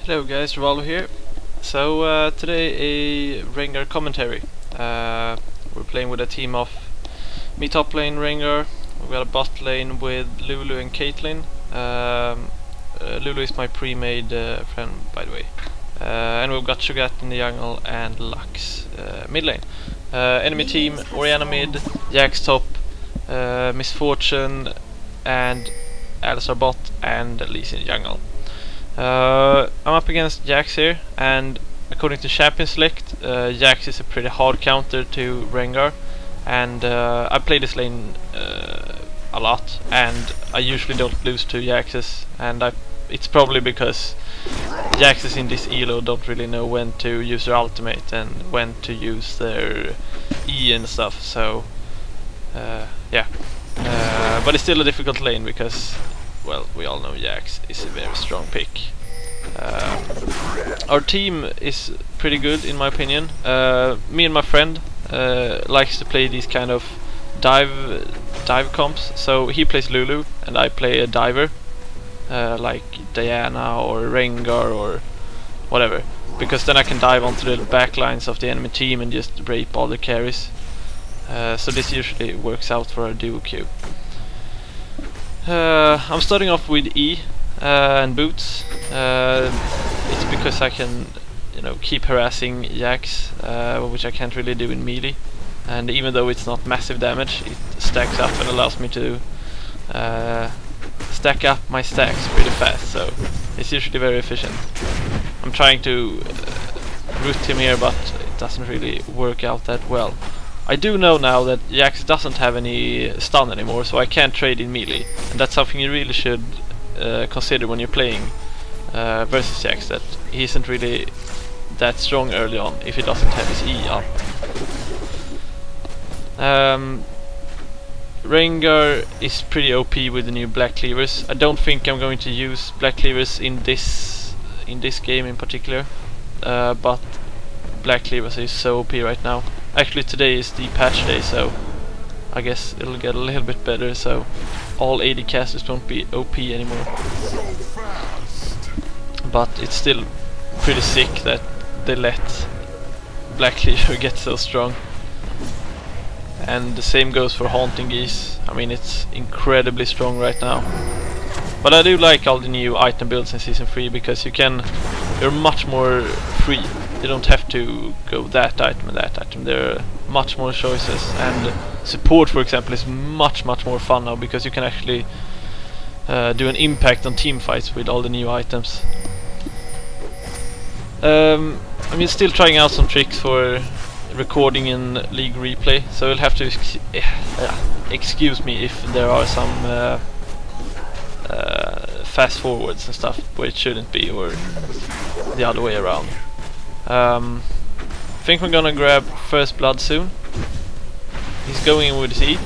Hello guys, Rivaldo here. So today a Rengar commentary. We're playing with a team of me top lane Rengar. We've got a bot lane with Lulu and Caitlyn. Lulu is my pre-made friend, by the way. And we've got Shogat in the jungle and Lux mid lane. Enemy team: Orianna mid, Jax top, Misfortune and Alistar bot, and Lee in the jungle. I'm up against Jax here, and according to Champion Select, Jax is a pretty hard counter to Rengar, and I play this lane a lot, and I usually don't lose to Jaxes, and it's probably because Jaxes in this elo don't really know when to use their ultimate and when to use their E and stuff, so yeah. But it's still a difficult lane because, well, we all know Jax is a very strong pick. Our team is pretty good in my opinion. Me and my friend likes to play these kind of dive comps. So he plays Lulu and I play a diver, like Diana or Rengar or whatever, because then I can dive onto the backlines of the enemy team and just rape all the carries. So this usually works out for our duo queue. I'm starting off with E and boots. It's because I can, keep harassing Jax, which I can't really do in melee. And even though it's not massive damage, it stacks up and allows me to stack up my stacks pretty fast. So it's usually very efficient. I'm trying to root him here, but it doesn't really work out that well. I do know now that Jax doesn't have any stun anymore, so I can't trade in melee, and that's something you really should consider when you're playing versus Jax, that he isn't really that strong early on if he doesn't have his E up. Rengar is pretty OP with the new Black Cleavers. I don't think I'm going to use Black Cleavers in this game in particular, but Black Cleavers is so OP right now. Actually today is the patch day, so I guess it'll get a little bit better, so all AD casters won't be OP anymore. But it's still pretty sick that they let Black Cleaver get so strong. And the same goes for Haunting Geese. I mean, it's incredibly strong right now. But I do like all the new item builds in Season 3 because you're much more free. You don't have to go that item and that item. There are much more choices, and support, for example, is much more fun now because you can actually do an impact on team fights with all the new items. I'm still trying out some tricks for recording in League replay, so you'll have to excuse me if there are some fast forwards and stuff where it shouldn't be, or the other way around. I think we're gonna grab first blood soon. He's going in with his E.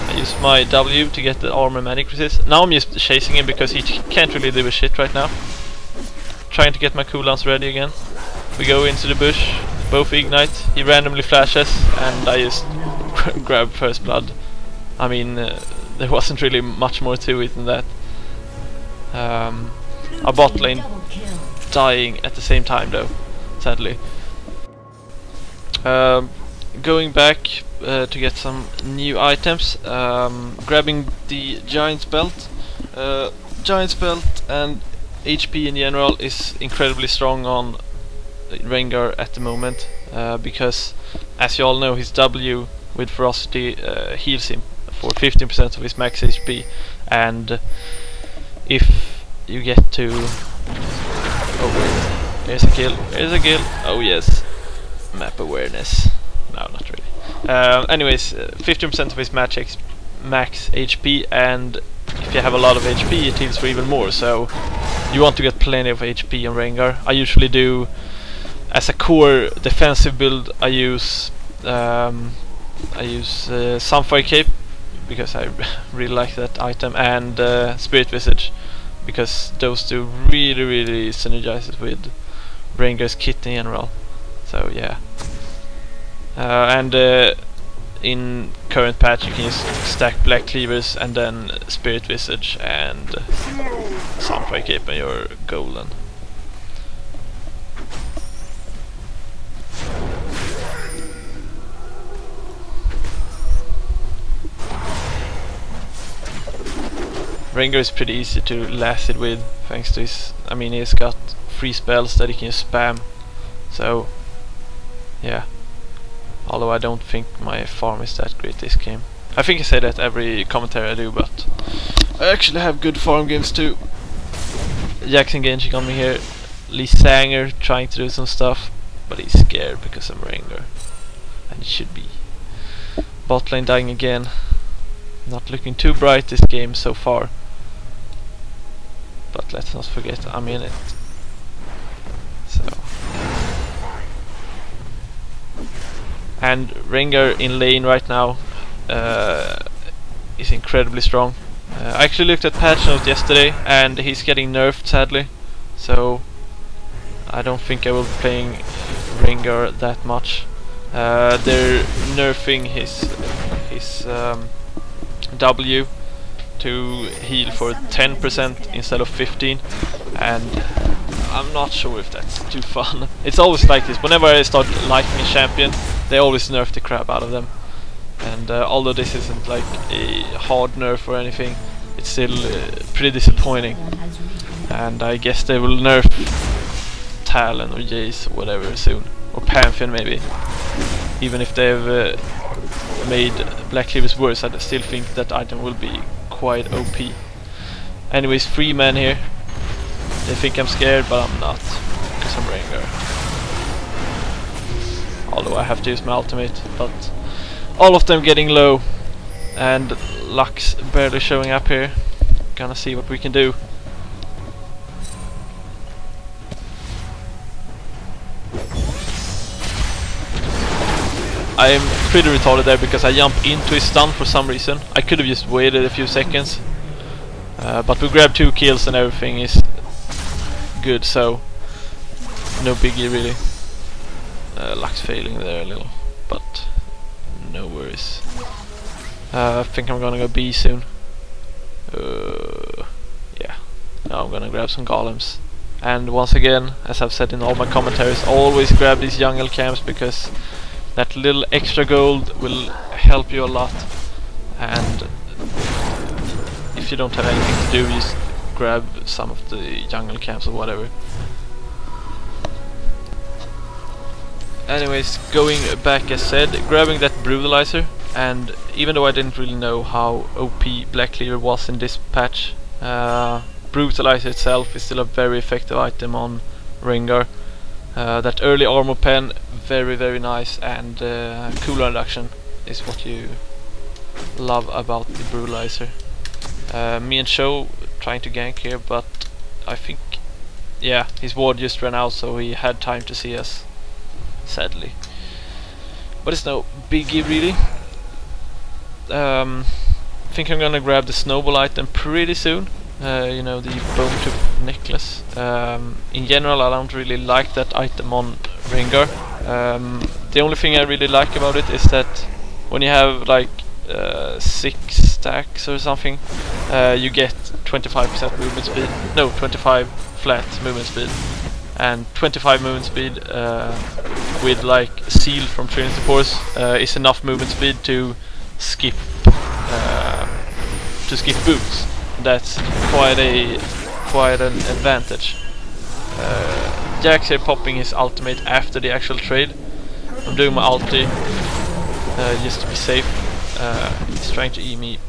I use my W to get the armor magic resist. Now I'm just chasing him because he can't really do a shit right now. Trying to get my cooldowns ready again. We go into the bush, both ignite, he randomly flashes, and I just grab first blood. I mean, there wasn't really much more to it than that. Our bot lane dying at the same time though, sadly. Going back to get some new items, grabbing the Giant's Belt. Giant's Belt and HP in general is incredibly strong on Rengar at the moment, because as you all know, his W with Ferocity heals him for 15% of his max HP, and if you get to... Oh wait, here's a kill, oh yes, map awareness. No, not really. Anyways, 15% of his max HP, and if you have a lot of HP it heals for even more, so you want to get plenty of HP on Rengar. I usually do, as a core defensive build, I use Sunfire Cape because I really like that item, and Spirit Visage, because those two really synergizes with Rengar's kit in general. So yeah. And in current patch you can just stack Black Cleavers and then Spirit Visage and Sunfire Cape and you're golden. Rengar is pretty easy to last it with, thanks to his... I mean, he's got 3 spells that he can spam. So, yeah. Although I don't think my farm is that great this game. I think I say that every commentary I do, but I actually have good farm games too. Jackson Genji on me here. Lee Sanger trying to do some stuff, but he's scared because I'm Rengar. And he should be. Bot lane dying again. Not looking too bright this game so far. But let's not forget I'm in it. So. And Rengar in lane right now is incredibly strong. I actually looked at patch note yesterday and he's getting nerfed sadly. So I don't think I will be playing Rengar that much. They're nerfing his W to heal for 10% instead of 15, and I'm not sure if that's too fun. It's always like this. Whenever I start liking a champion, they always nerf the crap out of them. And although this isn't like a hard nerf or anything, it's still pretty disappointing. And I guess they will nerf Talon or Jace or whatever soon, or Pantheon maybe. Even if they've made Black Cleavers worse, I still think that item will be quite OP. Anyways, 3 men here. They think I'm scared, but I'm not, because I'm Rengar. Although I have to use my ultimate, but all of them getting low, and Lux barely showing up here. Gonna see what we can do. I'm pretty retarded there because I jumped into his stun for some reason. I could have just waited a few seconds, but we grabbed 2 kills and everything is good, so no biggie really. Lux failing there a little, but no worries. I think I'm gonna go B soon. Yeah, now I'm gonna grab some golems. And once again, as I've said in all my commentaries, always grab these jungle camps because that little extra gold will help you a lot. And if you don't have anything to do, just grab some of the jungle camps or whatever. Anyways, going back as said, grabbing that brutalizer, and even though I didn't really know how OP Black Cleaver was in this patch, brutalizer itself is still a very effective item on Rengar. That early armor pen, very nice, and cooldown reduction is what you love about the brutalizer. Me and Show trying to gank here, but I think, yeah, his ward just ran out, so he had time to see us, sadly. But it's no biggie really. I think I'm gonna grab the snowball item pretty soon. You know, the bone tooth necklace. In general, I don't really like that item on Rengar. The only thing I really like about it is that when you have like 6 stacks or something, you get 25% movement speed. No, 25 flat movement speed, and 25 movement speed with like seal from Trinity Force is enough movement speed to skip boots. That's quite an advantage. Jack's here popping his ultimate after the actual trade. I'm doing my ulti just to be safe. He's trying to E me,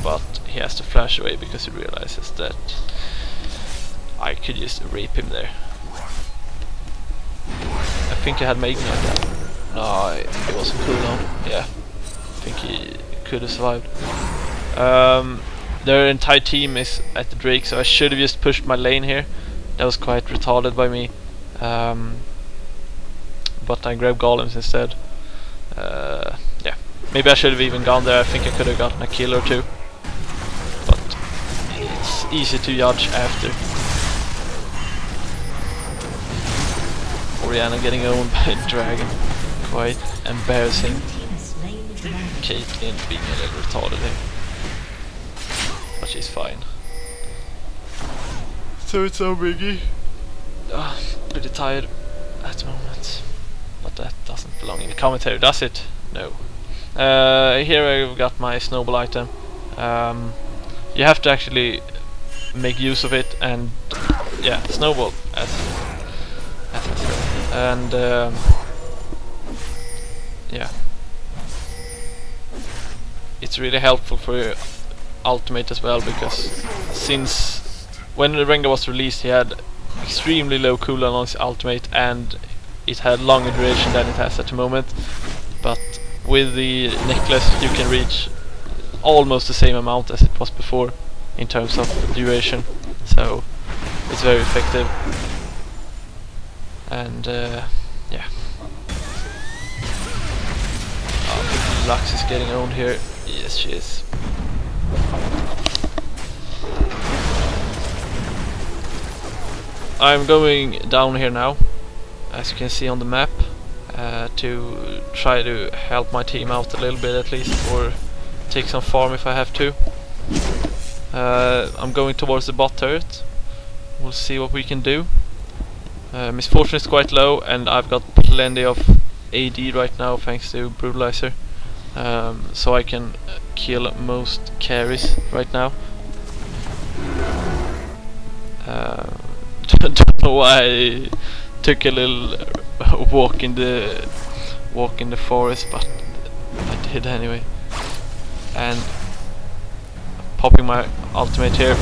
but he has to flash away because he realizes that I could just rape him there. I think I had my ignite down. No, it wasn't cooldown. Yeah, I think he could have survived. Their entire team is at the Drake, so I should have just pushed my lane here. That was quite retarded by me. But I grabbed golems instead. Yeah, maybe I should have even gone there. I think I could have gotten a kill or 2. But it's easy to judge after. Oriana getting owned by a dragon. Quite embarrassing. Caitlyn being a little retarded here. But she's fine. So it's no biggie. Pretty tired at the moment, but that doesn't belong in the commentary, does it? No. Here I've got my snowball item. you have to actually make use of it, and yeah, snowball as I said. And yeah, it's really helpful for your ultimate as well, because since when the Rengar was released, he had extremely low cooldown on his ultimate, and it had longer duration than it has at the moment. But with the necklace you can reach almost the same amount as it was before in terms of duration, so it's very effective. And yeah, Lux is getting owned here. Yes, she is. I'm going down here now, as you can see on the map, to try to help my team out a little bit at least, or take some farm if I have to. I'm going towards the bot turret. We'll see what we can do. Misfortune is quite low, and I've got plenty of AD right now thanks to Brutalizer, so I can kill most carries right now. Don't know why I took a little walk in the forest, but I did anyway. And popping my ultimate here,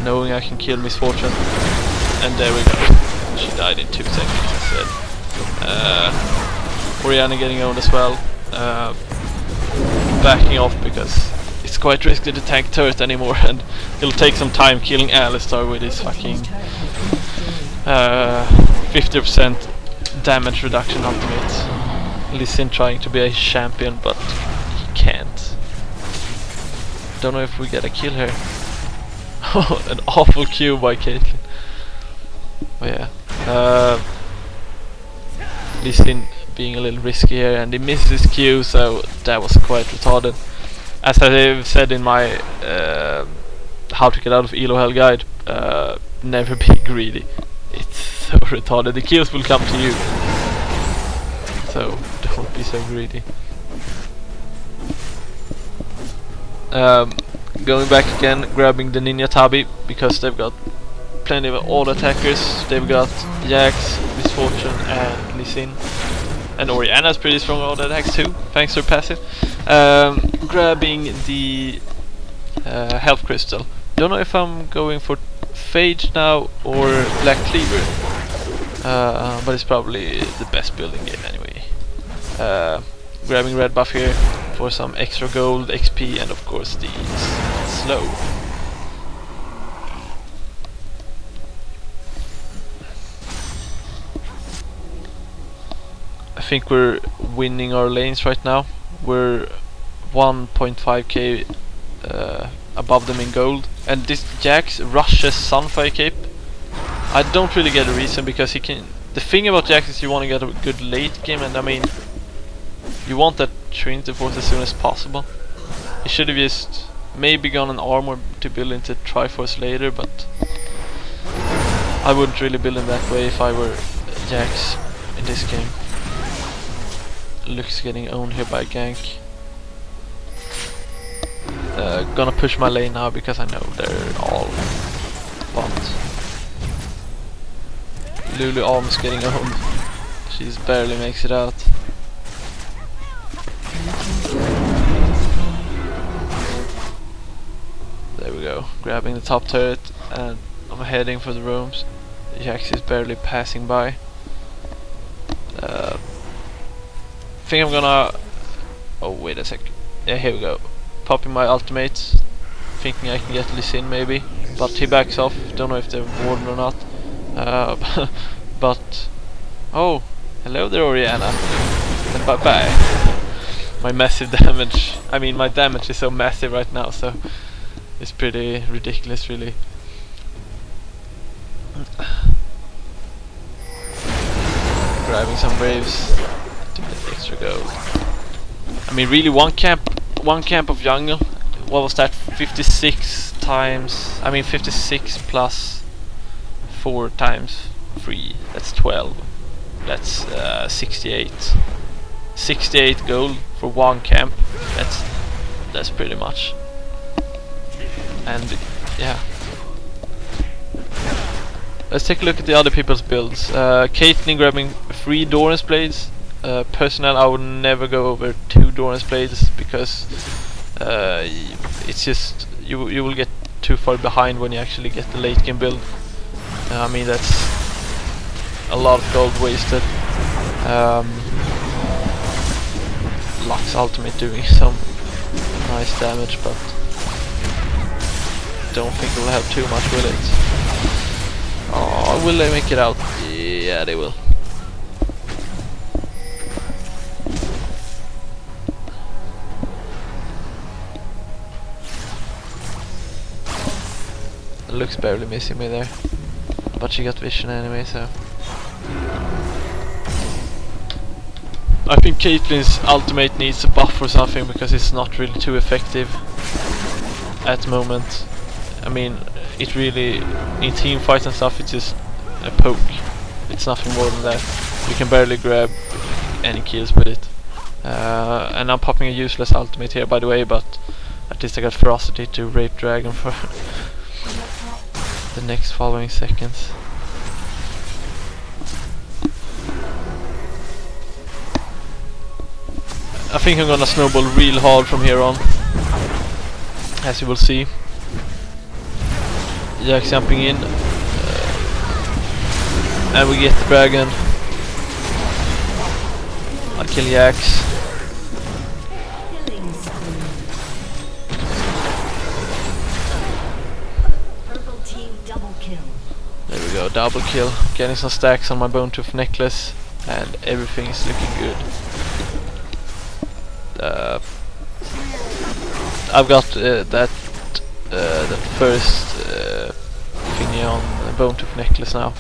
knowing I can kill Misfortune, and there we go. She died in 2 seconds, I said. Orianna getting owned as well. Backing off because it's quite risky to tank turret anymore, and it'll take some time killing Alistar with his fucking 50% damage reduction ultimate. Lee Sin trying to be a champion, but he can't. Don't know if we get a kill here. An awful Q by Caitlyn. Oh yeah. Lee Sin being a little risky here, and he misses his Q, so that was quite retarded. As I've said in my how to get out of Elo Hell guide, never be greedy. It's so retarded. The kills will come to you, so don't be so greedy. Going back again, grabbing the Ninja Tabi, because they've got plenty of all attackers. They've got Jax, Misfortune, and Lee Sin. And Orianna's pretty strong all attacks too, thanks to her passive. Grabbing the health crystal. Don't know if I'm going for Phage now or Black Cleaver, but it's probably the best building game anyway. Grabbing red buff here for some extra gold, XP, and of course the slow. I think we're winning our lanes right now. We're 1.5k above them in gold, and this Jax rushes Sunfire Cape. I don't really get a reason, because he can. The thing about Jax is you want to get a good late game, and I mean, you want that Trinity Force as soon as possible. He should have just maybe gone an armor to build into Triforce later, but I wouldn't really build him that way if I were Jax in this game. Luke's getting owned here by gank. Gonna push my lane now because I know they're all bumped. Lulu almost getting owned. She's barely makes it out. There we go, grabbing the top turret, and I'm heading for the rooms. Jax is barely passing by. I think I'm gonna... Oh, wait a sec. Yeah, here we go. Popping my ultimate, thinking I can get Lee Sin maybe, but he backs off. Don't know if they're warden or not. But... Oh, hello there, Orianna. And bye bye. My massive damage. I mean, my damage is so massive right now, so it's pretty ridiculous, really. Grabbing some waves to get extra gold. I mean, really, one camp of jungle. What was that? 56 times. I mean, 56 plus 4 times 3. That's 12. That's 68. 68 gold for one camp. That's pretty much. And yeah. Let's take a look at the other people's builds. Caitlyn grabbing 3 Doran's blades. Personally, I would never go over 2 Doran's blades because it's just you will get too far behind when you actually get the late game build. I mean, that's a lot of gold wasted. Lux ultimate doing some nice damage, but don't think it will have too much, will it? Oh, will they make it out? Yeah, they will. Looks barely missing me there, but she got vision anyway, so I think Caitlyn's ultimate needs a buff or something because it's not really too effective at the moment. I mean, it really, in team fights and stuff, it's just a poke. It's nothing more than that. You can barely grab any kills with it. And I'm popping a useless ultimate here, by the way, but at least I got ferocity to rape dragon for the next following seconds. I think I'm gonna snowball real hard from here on, as you will see. Jax jumping in, and we get the dragon. I kill Jax. There we go, double kill. Getting some stacks on my bone tooth necklace, and everything is looking good. I've got that first thingy on the bone tooth necklace now.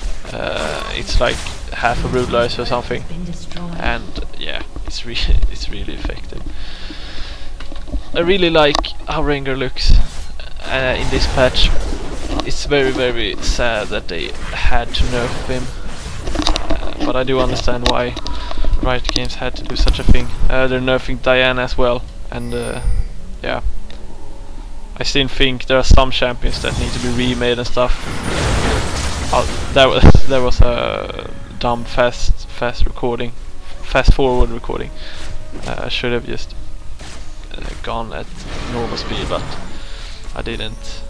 It's like half a brutalizer or something, and yeah, it's really effective. I really like how Rengar looks in this patch. It's very, very sad that they had to nerf him, but I do understand why Riot Games had to do such a thing. They're nerfing Diana as well, and yeah, I still think there are some champions that need to be remade and stuff. There was a dumb fast forward recording. I should have just gone at normal speed, but I didn't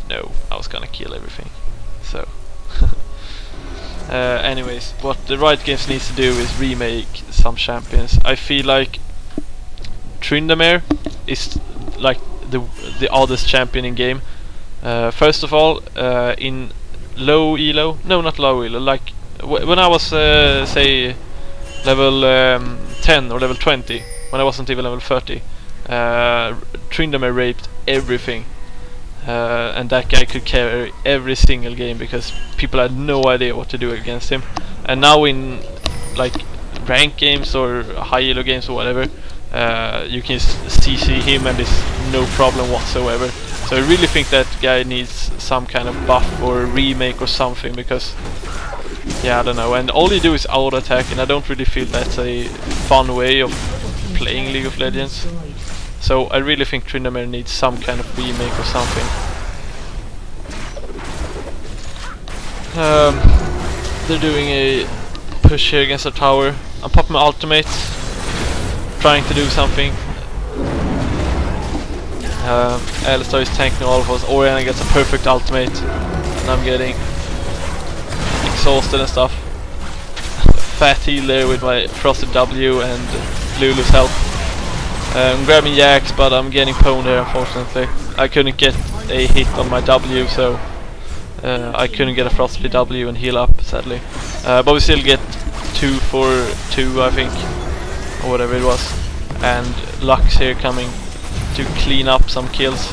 know I was gonna kill everything. So anyways, what the Riot Games needs to do is remake some champions. I feel like Tryndamere is like the oddest champion in game. First of all, in low elo, no, not low elo, like when I was say level 10 or level 20, when I wasn't even level 30, Tryndamere raped everything. And that guy could carry every single game because people had no idea what to do against him. And now in like rank games or high elo games or whatever, you can CC him and it's no problem whatsoever. So I really think that guy needs some kind of buff or remake or something, because yeah, I don't know, and all you do is auto attack, and I don't really feel that's a fun way of playing League of Legends. So I really think Tryndamere needs some kind of remake or something. They're doing a push here against the tower. I'm popping my ultimate, trying to do something. Alistar is tanking all of us. Orianna gets a perfect ultimate, and I'm getting exhausted and stuff. Fat heal there with my frosted W and Lulu's help. I'm grabbing Jax, but I'm getting pwned here, unfortunately. I couldn't get a hit on my W, so I couldn't get a frosted W and heal up, sadly. But we still get 2 for 2, I think, or whatever it was. And Lux here coming to clean up some kills.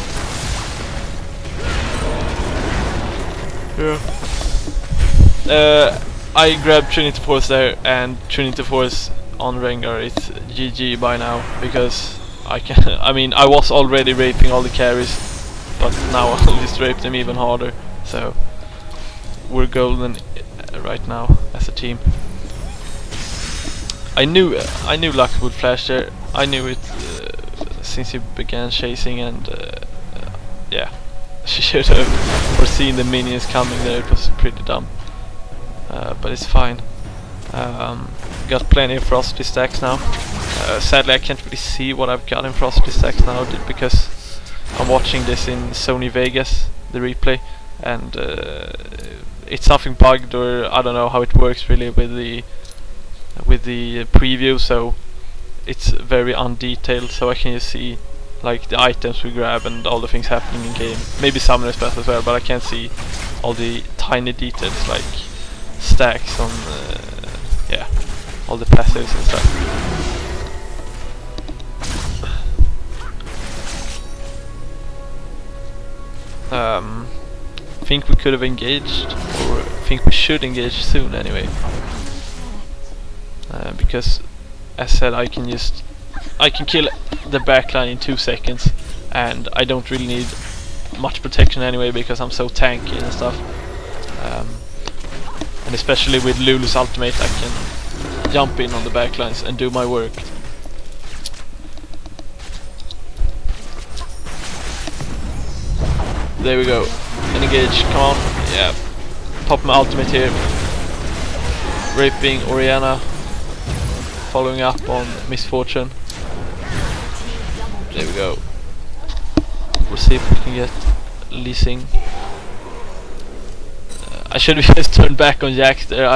Yeah. I grabbed Trinity Force there, and Trinity Force on Rengar is GG by now, because I can. I mean, I was already raping all the carries, but now I'll just rape them even harder. So we're golden right now as a team. I knew Lux would flash there. I knew it since he began chasing, and yeah, should have foreseen the minions coming there. It was pretty dumb, but it's fine. Got plenty of frosty stacks now. Sadly I can't really see what I've got in frosty stacks now because I'm watching this in Sony Vegas, the replay, and it's something bugged, or I don't know how it works really with the preview, so it's very undetailed, so I can just see like the items we grab and all the things happening in game. Maybe summoner spells as well, but I can't see all the tiny details like stacks on yeah, all the passives and stuff. Think we could have engaged, or think we should engage soon anyway, because as said, I can kill the backline in 2 seconds, and I don't really need much protection anyway because I'm so tanky and stuff. And especially with Lulu's ultimate, I can jump in on the backlines and do my work. There we go. And engage, come on. Yeah. Pop my ultimate here. Raping Oriana. Following up on Misfortune. There we go. We'll see if we can get Lee Sin. I should have just turned back on Jax there.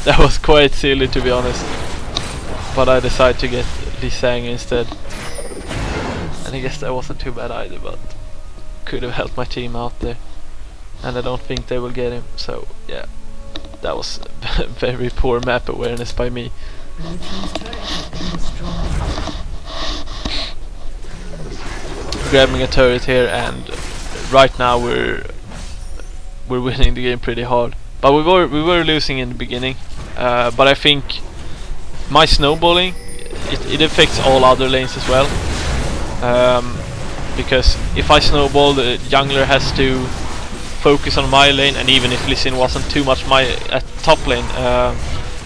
That was quite silly, to be honest. But I decided to get Lee Sin instead. And I guess that wasn't too bad either, but could have helped my team out there. And I don't think they will get him, so yeah. That was very poor map awareness by me. Grabbing a turret here, and right now we're winning the game pretty hard. But we were losing in the beginning. But I think my snowballing it affects all other lanes as well. Because if I snowball, the jungler has to focus on my lane, and even if Lee Sin wasn't too much my at top lane,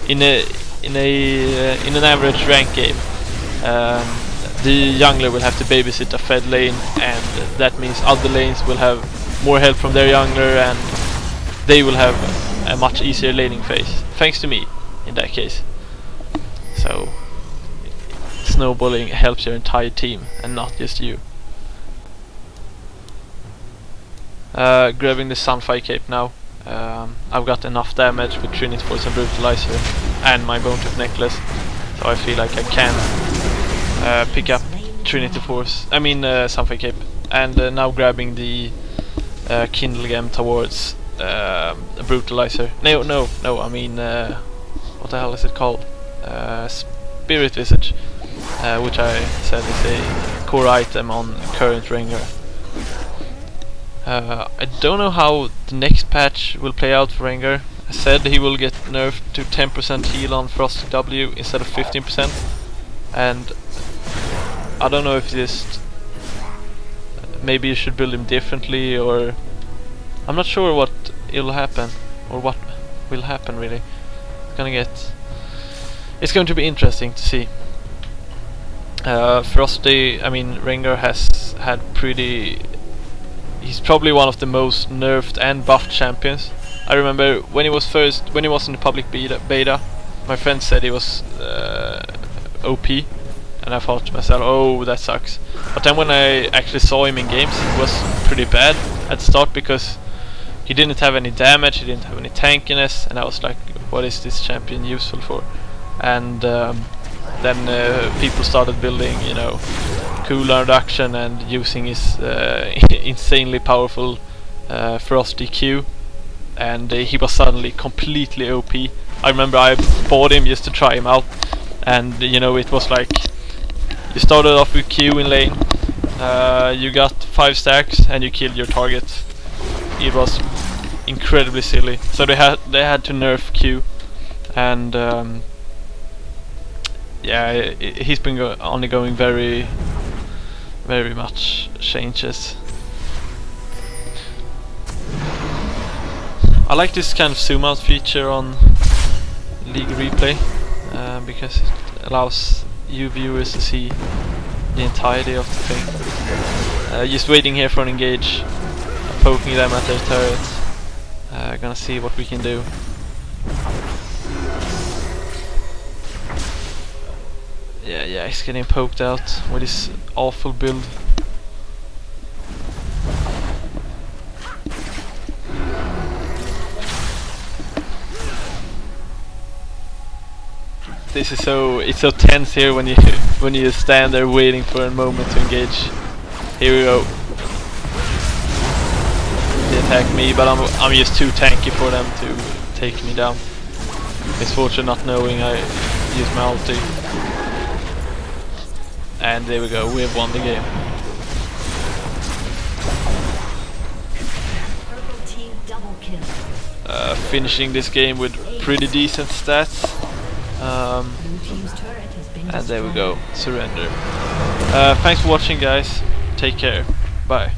in an average rank game, the jungler will have to babysit a fed lane, and that means other lanes will have more help from their jungler, and they will have a much easier laning phase, thanks to me in that case. So snowballing helps your entire team and not just you. Grabbing the Sunfire Cape now. I've got enough damage with Trinity Force and Brutalizer and my Bone Tooth Necklace, so I feel like I can pick up Trinity Force, Sunfire Cape, and now grabbing the Kindle Gem towards Brutalizer. No, I mean what the hell is it called? Spirit Visage, which I said is a core item on current Rengar. I don't know how the next patch will play out for Rengar. I said he will get nerfed to 10% heal on Frosty W instead of 15%, and I don't know if just maybe you should build him differently, or I'm not sure what will happen, or what will happen really. It's going to be interesting to see. Frosty, Rengar has had he's probably one of the most nerfed and buffed champions. I remember when he was in the public beta, my friend said he was OP, and I thought to myself, oh, that sucks. But then when I actually saw him in games, it was pretty bad at the start, because he didn't have any damage, he didn't have any tankiness, and I was like, what is this champion useful for? And then people started building, cooldown reduction and using his insanely powerful Frosty Q, and he was suddenly completely OP. I remember I bought him just to try him out, and it was like you started off with Q in lane, you got 5 stacks and you killed your target. It was incredibly silly, so they had to nerf Q, and yeah, he's been undergoing very much changes. I like this kind of zoom out feature on League Replay, because it allows you viewers to see the entirety of the thing. Just waiting here for an engage. poking them at their turrets. Gonna see what we can do. Yeah, he's getting poked out with his awful build. It's so tense here when you stand there waiting for a moment to engage. Here we go. They attack me, but I'm just too tanky for them to take me down. It's fortunate not knowing I use my ulti. And there we go, we have won the game. Finishing this game with pretty decent stats. And there we go, surrender. Thanks for watching, guys. Take care. Bye.